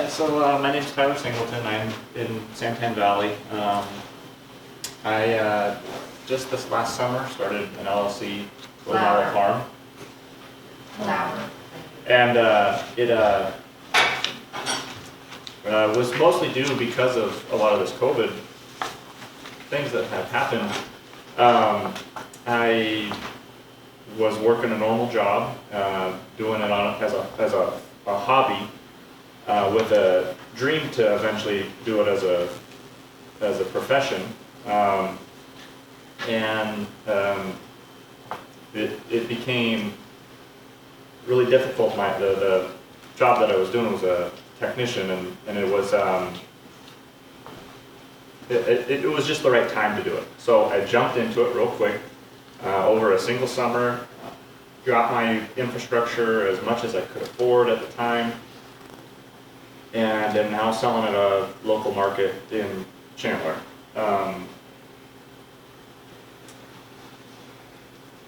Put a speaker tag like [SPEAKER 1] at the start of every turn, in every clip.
[SPEAKER 1] My name's Tyler Singleton. I'm in Santan Valley. I just this last summer started an LLC with Microloan Farm. And it was mostly due because of a lot of this COVID things that have happened. I was working a normal job, doing it as a hobby, with a dream to eventually do it as a profession, it became really difficult. The job that I was doing was a technician, and it was it was just the right time to do it. So I jumped into it real quick over a single summer, got my infrastructure as much as I could afford at the time, and am now selling at a local market in Chandler.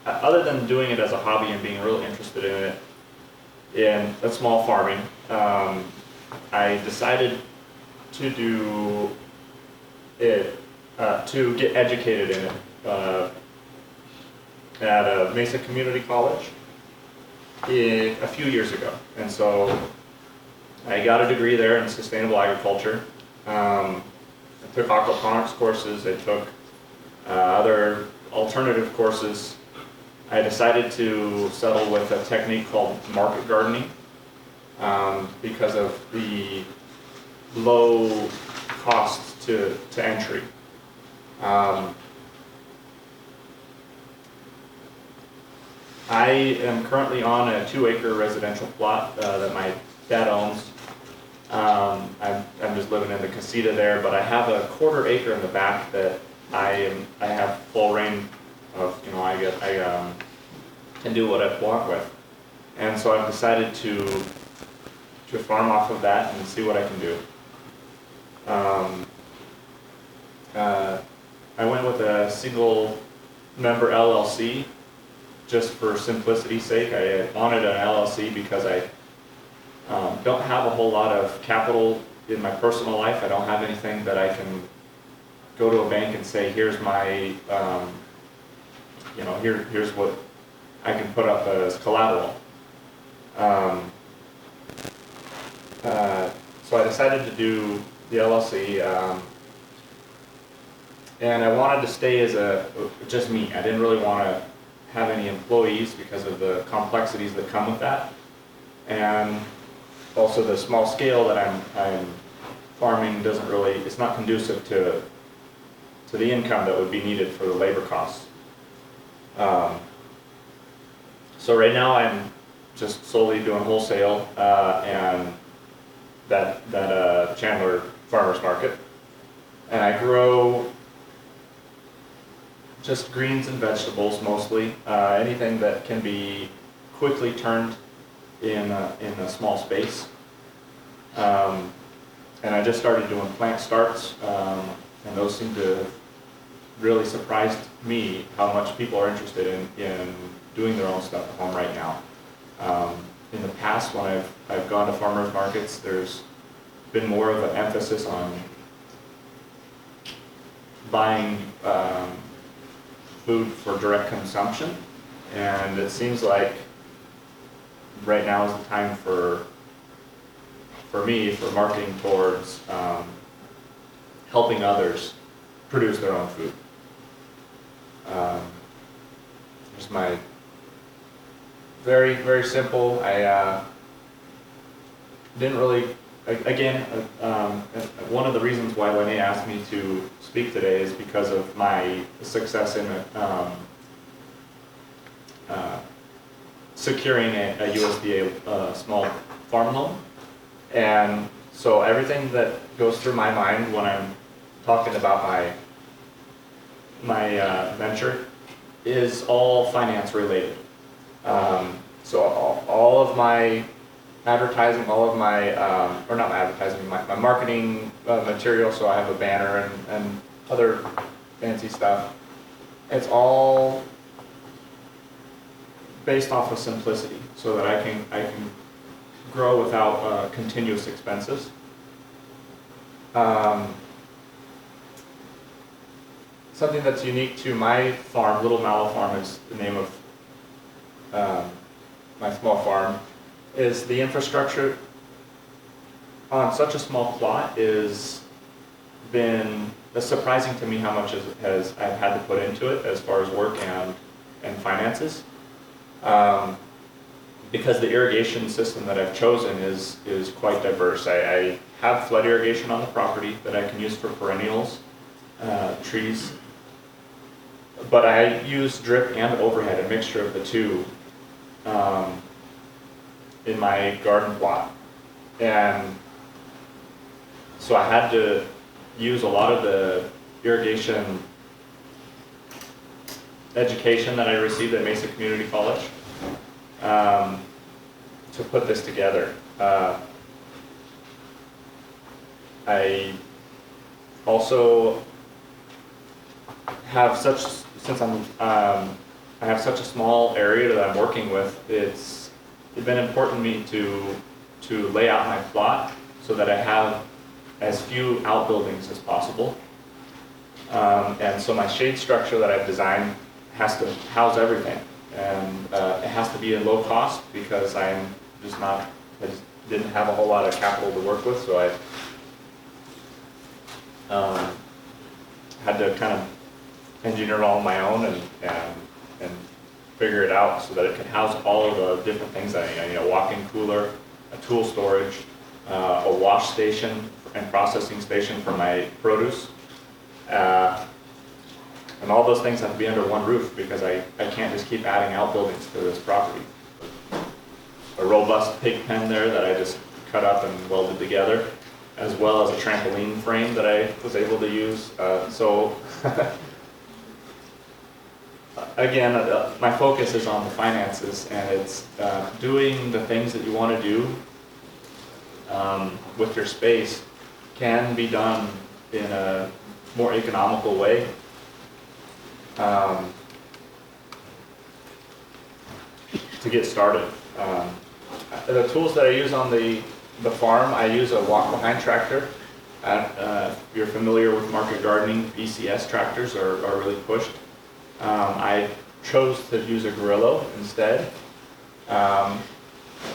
[SPEAKER 1] Other than doing it as a hobby and being really interested in it, in a small farming, I decided to do it, to get educated in it at a Mesa Community College a few years ago. And so I got a degree there in sustainable agriculture. I took aquaponics courses, I took other alternative courses. I decided to settle with a technique called market gardening because of the low cost to entry. I am currently on a 2-acre residential plot that my dad owns. I'm just living in the casita there, but I have a 1/4 acre in the back that I have full reign of. I can do what I want with, and so I've decided to farm off of that and see what I can do. I went with a single member LLC just for simplicity's sake. I wanted an LLC because I don't have a whole lot of capital in my personal life. I don't have anything that I can go to a bank and say, here's my, here's what I can put up as collateral. So I decided to do the LLC, and I wanted to stay as just me. I didn't really want to have any employees because of the complexities that come with that, and also the small scale that I'm farming it's not conducive to the income that would be needed for the labor costs. So right now I'm just solely doing wholesale and that Chandler Farmers Market, and I grow just greens and vegetables mostly, anything that can be quickly turned in a small space. And I just started doing plant starts, and those seem to have really surprised me how much people are interested in doing their own stuff at home right now. In the past, when I've gone to farmers markets, there's been more of an emphasis on buying food for direct consumption, and it seems like right now is the time for marketing towards helping others produce their own food. Just my very, very simple. I didn't really, again, one of the reasons why Lene asked me to speak today is because of my success in securing a USDA small farm loan. And so everything that goes through my mind when I'm talking about my venture is all finance related. So all of my advertising, all of my, or not my advertising, my marketing material, so I have a banner and other fancy stuff, it's all based off of simplicity so that I can grow without continuous expenses. Something that's unique to my farm, Little Mallow Farm is the name of my small farm, is the infrastructure on such a small plot is been surprising to me how much I've had to put into it as far as work and finances. Because the irrigation system that I've chosen is quite diverse. I have flood irrigation on the property that I can use for perennials, trees, but I use drip and overhead, a mixture of the two, in my garden plot. And so I had to use a lot of the irrigation education that I received at Mesa Community College to put this together. I also have I have such a small area that I'm working with, it's been important to me to lay out my plot so that I have as few outbuildings as possible. And so my shade structure that I've designed has to house everything. And it has to be a low cost because I just didn't have a whole lot of capital to work with, so I had to kind of engineer it all on my own and figure it out so that it could house all of the different things that I need. A walk-in cooler, a tool storage, a wash station and processing station for my produce. And all those things have to be under one roof because I can't just keep adding outbuildings to this property. A robust pig pen there that I just cut up and welded together, as well as a trampoline frame that I was able to use. So again, my focus is on the finances, and it's doing the things that you want to do with your space can be done in a more economical way. To get started. The tools that I use on the farm, I use a walk-behind tractor. If you're familiar with market gardening, ECS tractors are really pushed. I chose to use a Microloan instead.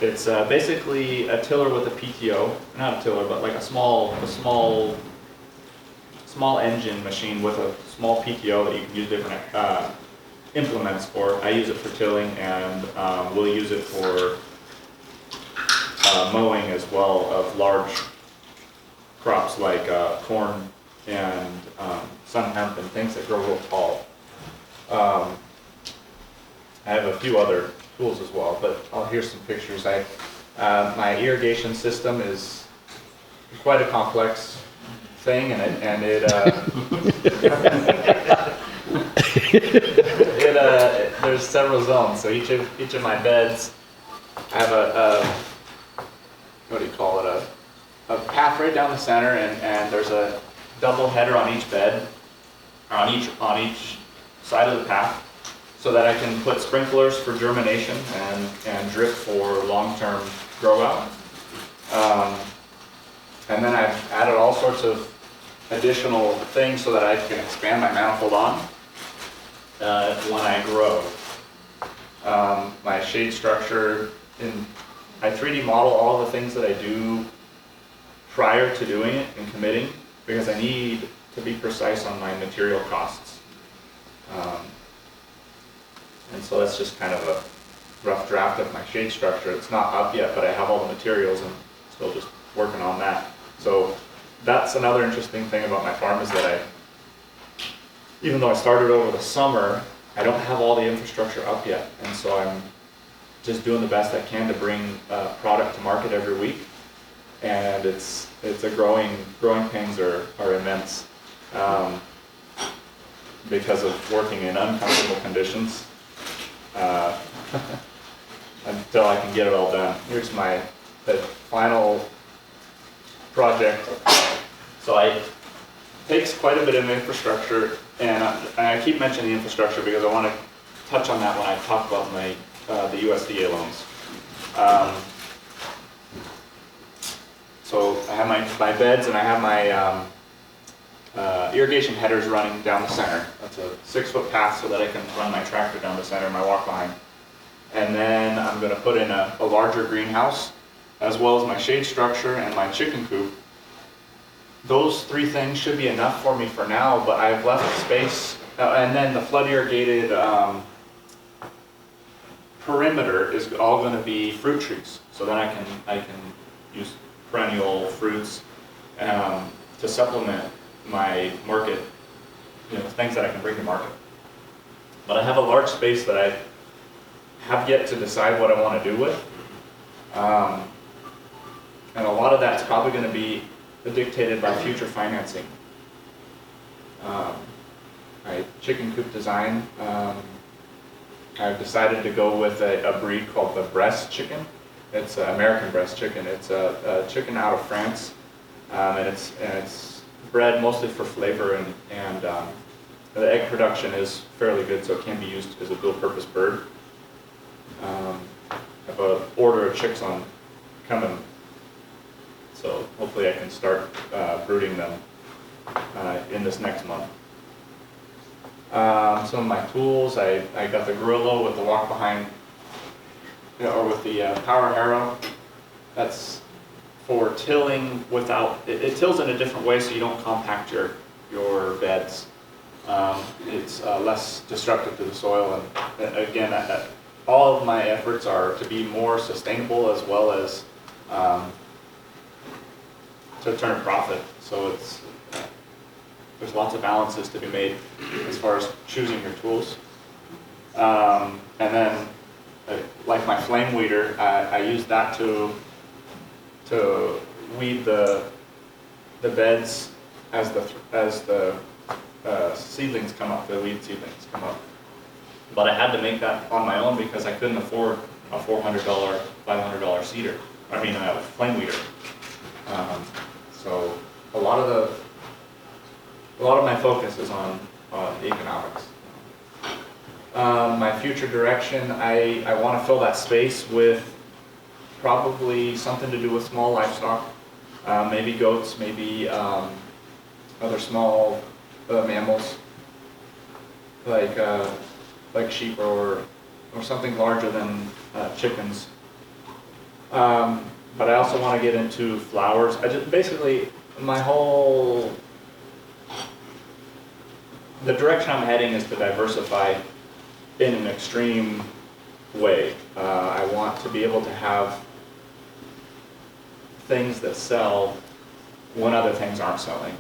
[SPEAKER 1] It's basically a tiller with a PTO, not a tiller, but like a small engine machine with a small PTO that you can use different implements for. I use it for tilling, and we'll use it for mowing as well of large crops like corn and sun hemp and things that grow real tall. I have a few other tools as well, but here's some pictures. My irrigation system is quite a complex thing, and it there's several zones. So each of my beds have a what do you call it? A path right down the center, and there's a double header on each bed, on each side of the path, so that I can put sprinklers for germination and drip for long-term grow out. And then I've added all sorts of additional things so that I can expand my manifold on when I grow. My shade structure, I 3D model all the things that I do prior to doing it and committing, because I need to be precise on my material costs. And so that's just kind of a rough draft of my shade structure. It's not up yet, but I have all the materials and still just working on that. So that's another interesting thing about my farm, is that even though I started over the summer, I don't have all the infrastructure up yet. And so I'm just doing the best I can to bring product to market every week. And it's a growing pains are immense because of working in uncomfortable conditions until I can get it all done. Here's the final project. So it takes quite a bit of infrastructure, and I keep mentioning the infrastructure because I want to touch on that when I talk about the USDA loans. So So I have my beds and I have my irrigation headers running down the center. That's a 6-foot path so that I can run my tractor down the center, my walk behind. And then I'm going to put in a larger greenhouse, as well as my shade structure and my chicken coop. Those 3 things should be enough for me for now, but I've left space. And then the flood irrigated perimeter is all going to be fruit trees. So then I can use perennial fruits to supplement my market, things that I can bring to market. But I have a large space that I have yet to decide what I want to do with. And a lot of that's probably going to be dictated by future financing. My chicken coop design, I've decided to go with a breed called the breast chicken. It's American breast chicken. It's a chicken out of France, and it's bred mostly for flavor, and the egg production is fairly good, so it can be used as a dual-purpose bird. I have an order of chicks on coming, so hopefully I can start brooding them in this next month. Some of my tools, I got the Gorilla with the walk behind, or with the power harrow. That's for tilling without, it tills in a different way so you don't compact your beds. It's less destructive to the soil, and again, all of my efforts are to be more sustainable as well as to turn a profit. So there's lots of balances to be made as far as choosing your tools. And then, like my flame weeder, I use that to weed the beds as the seedlings come up, the weed seedlings come up. But I had to make that on my own because I couldn't afford a $400, $500 seeder. Flame weeder. So a lot of my focus is on economics. My future direction, I want to fill that space with probably something to do with small livestock, maybe goats, maybe other small mammals like sheep or something larger than chickens. But I also want to get into flowers. Basically the direction I'm heading is to diversify in an extreme way. I want to be able to have things that sell when other things aren't selling,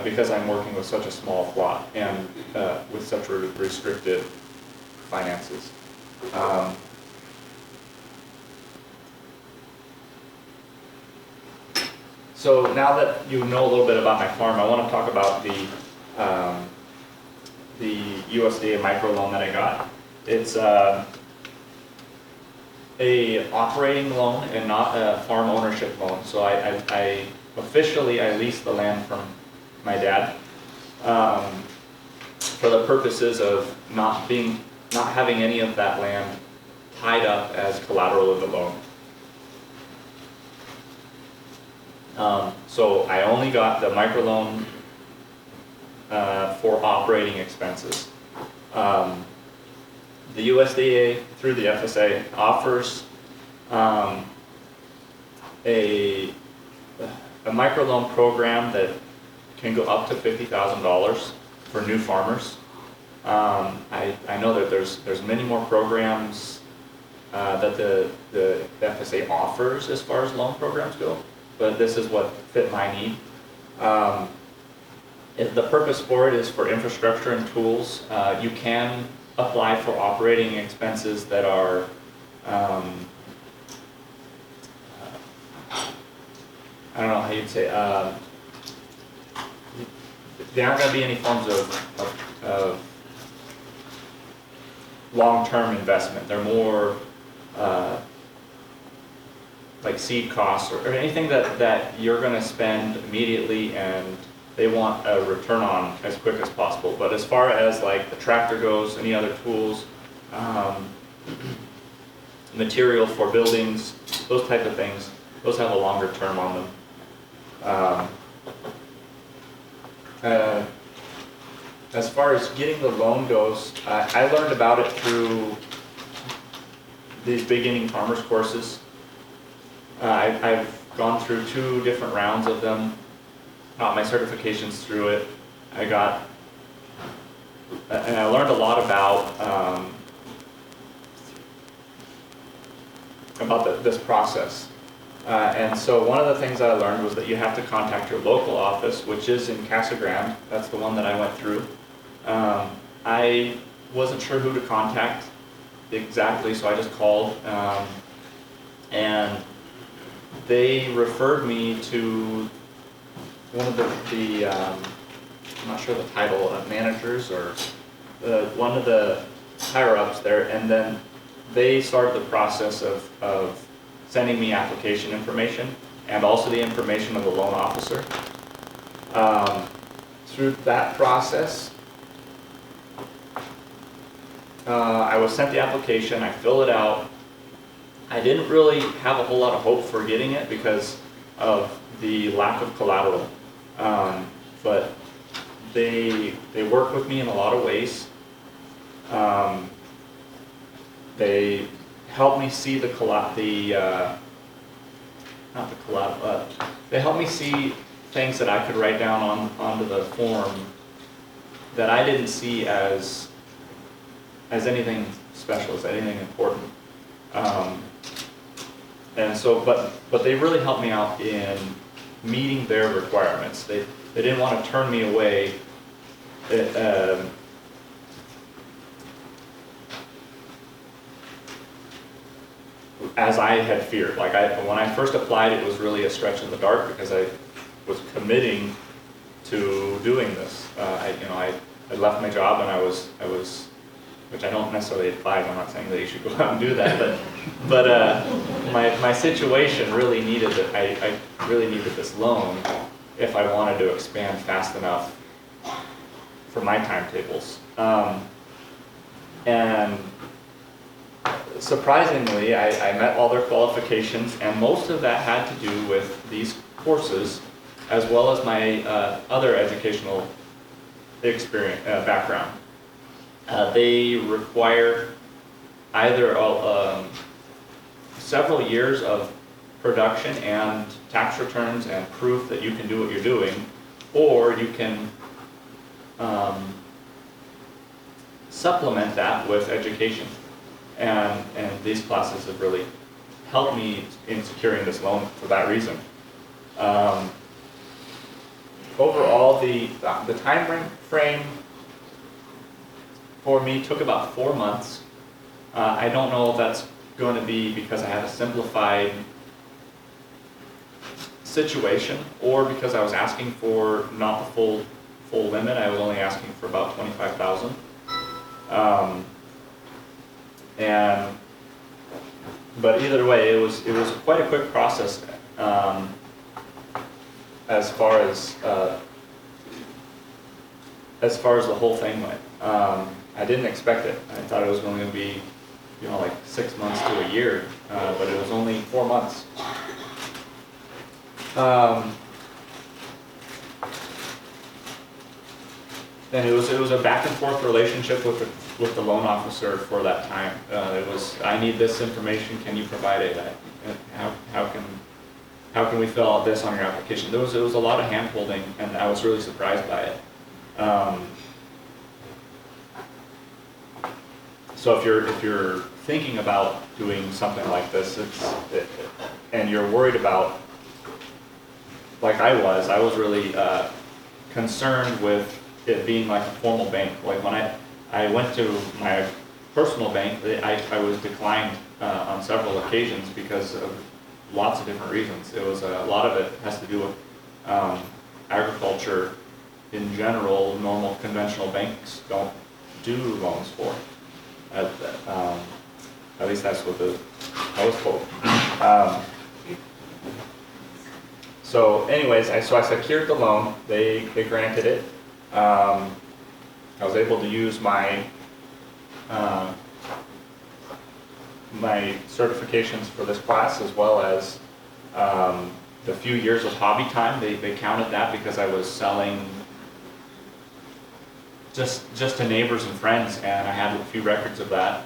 [SPEAKER 1] because I'm working with such a small plot and with such restricted finances. So now that you know a little bit about my farm, I want to talk about the USDA microloan that I got. It's a operating loan and not a farm ownership loan. So I officially leased the land from my dad for the purposes of not having any of that land tied up as collateral of the loan. So I only got the microloan for operating expenses. The USDA, through the FSA, offers a microloan program that can go up to $50,000 for new farmers. I know that there's many more programs that the FSA offers as far as loan programs go, but this is what fit my need. The purpose for it is for infrastructure and tools. You can apply for operating expenses that are I don't know how you'd say, there aren't going to be any forms of long-term investment. They're more like seed costs or anything that you're going to spend immediately and they want a return on as quick as possible. But as far as like the tractor goes, any other tools, material for buildings, those type of things, those have a longer term on them. Um, as far as getting the loan goes, I learned about it through these beginning farmers courses. I've gone through 2 different rounds of them, got my certifications through it. And I learned a lot about this process. And so one of the things that I learned was that you have to contact your local office, which is in Casa Grande. That's the one that I went through. I wasn't sure who to contact exactly, so I just called. And they referred me to one of the I'm not sure the title of managers or one of the higher-ups there, and then they started the process of sending me application information and also the information of the loan officer. Through that process, I was sent the application, I filled it out. I didn't really have a whole lot of hope for getting it because of the lack of collateral. But they worked with me in a lot of ways. They helped me see they helped me see things that I could write down onto the form that I didn't see as anything special, as anything important. And so, but they really helped me out in meeting their requirements. They didn't want to turn me away. As I had feared. Like when I first applied, it was really a stretch in the dark because I was committing to doing this. I left my job and I was, which I don't necessarily advise. I'm not saying that you should go out and do that, but my situation really needed it. I really needed this loan if I wanted to expand fast enough for my timetables. And surprisingly, I met all their qualifications, and most of that had to do with these courses, as well as my other educational experience background. They require either several years of production and tax returns and proof that you can do what you're doing, or you can supplement that with education. And these classes have really helped me in securing this loan for that reason. Overall, the time frame for me took about 4 months. I don't know if that's going to be because I had a simplified situation or because I was asking for not the full limit. I was only asking for about $25,000. But either way, it was quite a quick process as far as the whole thing went. I didn't expect it. I thought it was going to be, like 6 months to a year, but it was only 4 months. And it was a back and forth relationship with the loan officer for that time. It was, I need this information, can you provide it? How can we fill out this on your application? It was a lot of hand holding, and I was really surprised by it. So if you're thinking about doing something like this, and you're worried about, like I was really concerned with it being like a formal bank. Like when I went to my personal bank, I was declined on several occasions because of lots of different reasons. It was a lot of it has to do with agriculture in general. Normal conventional banks don't do loans for. At least that's what I was told. So anyways, I secured the loan. They granted it. I was able to use my my certifications for this class, as well as the few years of hobby time, they counted that because I was selling just to neighbors and friends, and I had a few records of that.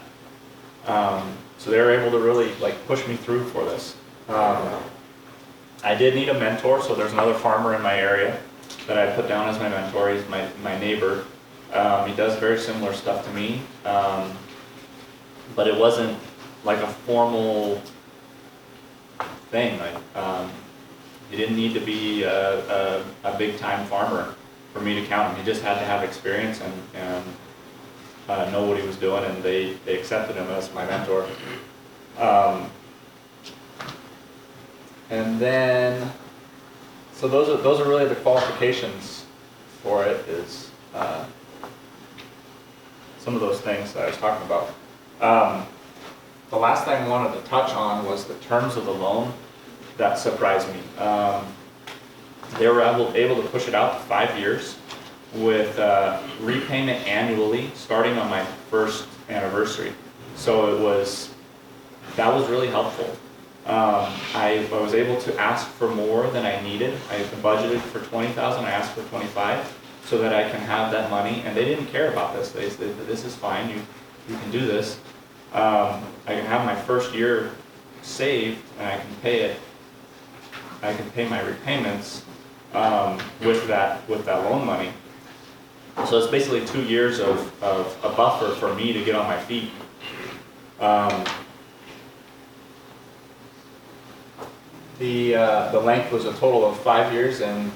[SPEAKER 1] So they were able to really like push me through for this. I did need a mentor, so there's another farmer in my area that I put down as my mentor. He's my neighbor. He does very similar stuff to me, but it wasn't like a formal thing. Like, he didn't need to be a big time farmer for me to count him. He just had to have experience and know what he was doing, and they accepted him as my mentor. And then, so those are really the qualifications for it, is some of those things that I was talking about. The last thing I wanted to touch on was the terms of the loan. That surprised me. They were able to push it out to 5 years with repayment annually starting on my first anniversary. So that was really helpful. I was able to ask for more than I needed. I budgeted for $20,000, I asked for $25,000 so that I can have that money, and they didn't care about this. They said, this is fine, you can do this. I can have my first year saved, and I can pay it. I can pay my repayments with that loan money. So it's basically 2 years of a buffer for me to get on my feet. The length was a total of 5 years and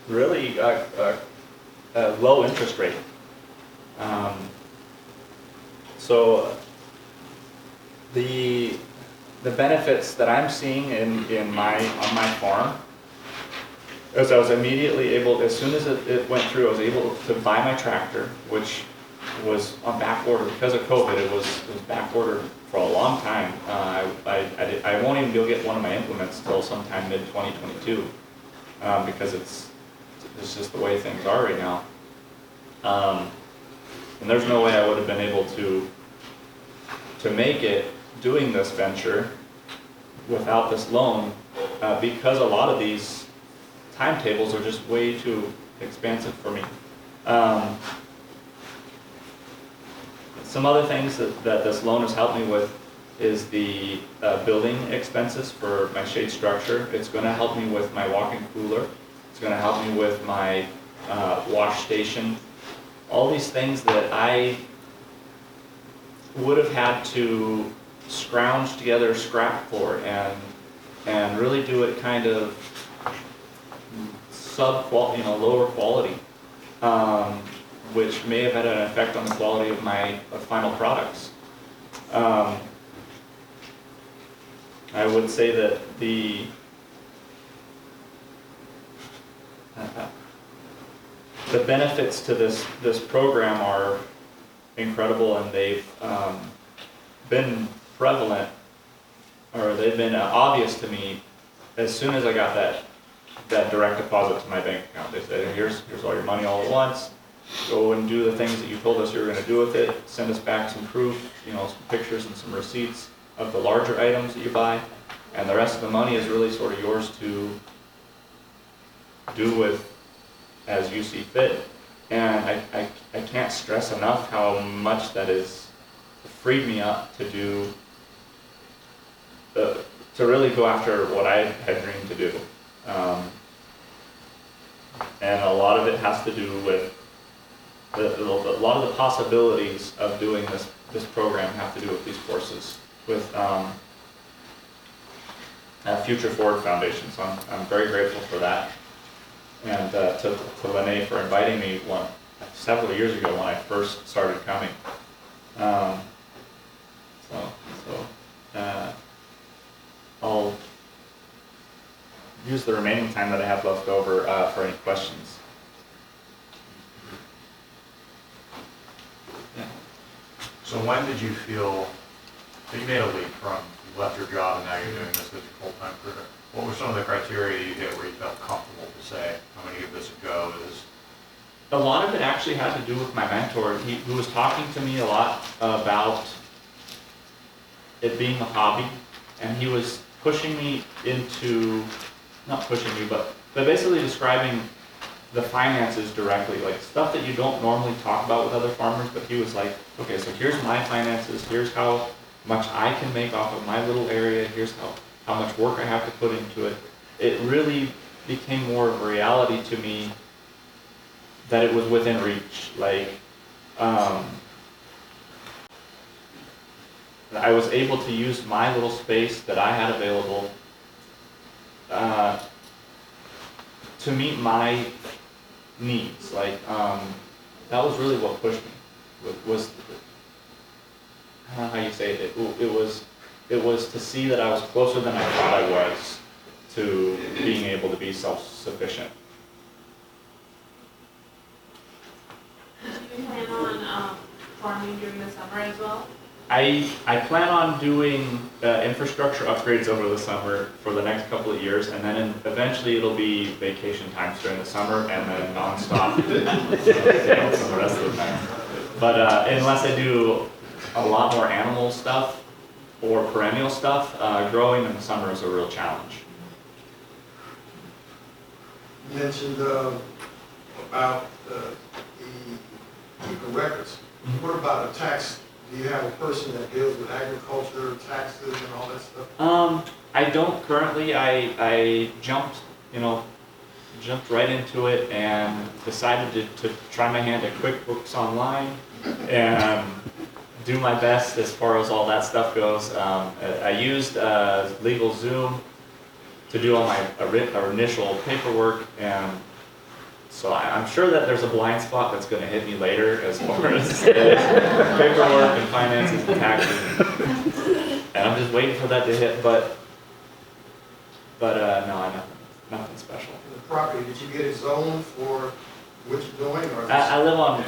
[SPEAKER 1] really a low interest rate. So the benefits that I'm seeing on my farm is I was immediately able, as soon as it went through, I was able to buy my tractor, which was on back order because of COVID. It was back ordered for a long time. I won't even go get one of my implements till sometime mid 2022 because it's just the way things are right now. And there's no way I would have been able to make it doing this venture without this loan because a lot of these timetables are just way too expensive for me. Some other things that this loan has helped me with is the building expenses for my shade structure. It's going to help me with my walk-in cooler. It's going to help me with my wash station. All these things that I would have had to scrounge together scrap for and really do it kind of lower quality, which may have had an effect on the quality of my final products. I would say that the benefits to this program are incredible, and they've been prevalent, or they've been obvious to me as soon as I got that direct deposit to my bank account. They said, here's all your money all at once. Go and do the things that you told us you were going to do with it. Send us back some proof, some pictures and some receipts of the larger items that you buy, and the rest of the money is really sort of yours to do with as you see fit. And I can't stress enough how much that has freed me up to do to really go after what I had dreamed to do. And a lot of it has to do with a lot of the possibilities of doing this program have to do with these courses, with Future Forward Foundation. So I'm very grateful for that, and to Lene for inviting me several years ago when I first started coming. I'll use the remaining time that I have left over for any questions. Yeah.
[SPEAKER 2] So when did you feel that you made a leap from you left your job and now you're doing this as your full-time career? What were some of the criteria you hit where you felt comfortable to say, I'm going to give this a go?
[SPEAKER 1] A lot of it actually had to do with my mentor, who was talking to me a lot about it being a hobby, and he was pushing me into, not pushing me, but basically describing the finances directly, like stuff that you don't normally talk about with other farmers, but he was like, okay, so here's my finances, here's how much I can make off of my little area, here's how much work I have to put into it. It really became more of a reality to me that it was within reach. Like, I was able to use my little space that I had available to meet my needs. Like, that was really what pushed me. Was I don't know how you say it. It was to see that I was closer than I thought I was to being able to be self-sufficient.
[SPEAKER 3] Do you plan on farming during the summer as well?
[SPEAKER 1] I plan on doing infrastructure upgrades over the summer for the next couple of years, and then eventually it'll be vacation times during the summer, and then nonstop for the rest of the time. But unless I do a lot more animal stuff or perennial stuff, growing in the summer is a real challenge.
[SPEAKER 4] You mentioned about the keeping records. What about a tax? Do you have a person that deals with agriculture, taxes, and all that stuff?
[SPEAKER 1] I don't currently. I jumped right into it and decided to try my hand at QuickBooks Online and do my best as far as all that stuff goes. I used LegalZoom to do all my initial paperwork, and so I'm sure that there's a blind spot that's going to hit me later as far as paperwork and finances and taxes, and I'm just waiting for that to hit. But no, nothing special.
[SPEAKER 4] The property, did you get it zoned for what you're doing, or?
[SPEAKER 1] I live on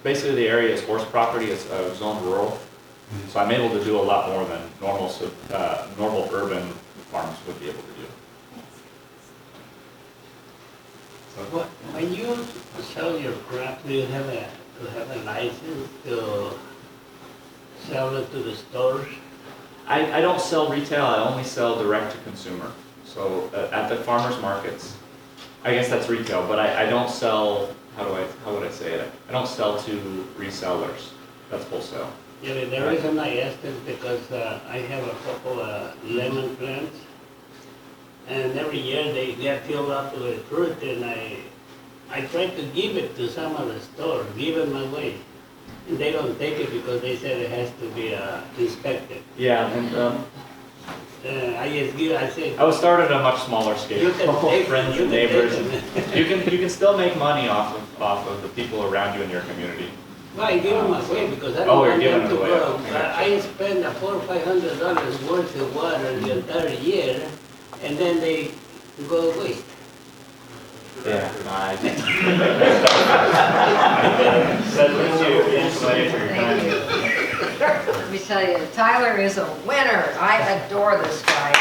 [SPEAKER 1] basically the area is horse property. It's zoned rural, so I'm able to do a lot more than normal urban farms would be able to do.
[SPEAKER 5] When you sell your crop, do you have a license to sell it to the stores?
[SPEAKER 1] I don't sell retail. I only sell direct to consumer. So at the farmers markets, I guess that's retail, but I don't sell. How would I say it? I don't sell to resellers. That's wholesale.
[SPEAKER 5] Yeah, but the reason I asked is because I have a couple of lemon plants, and every year they get filled up with fruit, and I try to give it to some of the stores, give them away. And they don't take it because they said it has to be inspected.
[SPEAKER 1] Yeah, and
[SPEAKER 5] I say,
[SPEAKER 1] I was started at a much smaller scale.
[SPEAKER 5] you can take
[SPEAKER 1] Friends
[SPEAKER 5] it,
[SPEAKER 1] and
[SPEAKER 5] you can
[SPEAKER 1] neighbors.
[SPEAKER 5] take it.
[SPEAKER 1] You can still make money off of the people around you in your community.
[SPEAKER 5] Well, I give them away because I
[SPEAKER 1] Oh,
[SPEAKER 5] don't
[SPEAKER 1] you're
[SPEAKER 5] want
[SPEAKER 1] giving
[SPEAKER 5] them
[SPEAKER 1] it
[SPEAKER 5] to
[SPEAKER 1] away.
[SPEAKER 5] grow.
[SPEAKER 1] Okay, gotcha.
[SPEAKER 5] I spend $400 or $500 worth of water the entire year, and then they go away.
[SPEAKER 1] Yeah, I
[SPEAKER 6] Thank you. Let me tell you, Tyler is a winner. I adore this guy.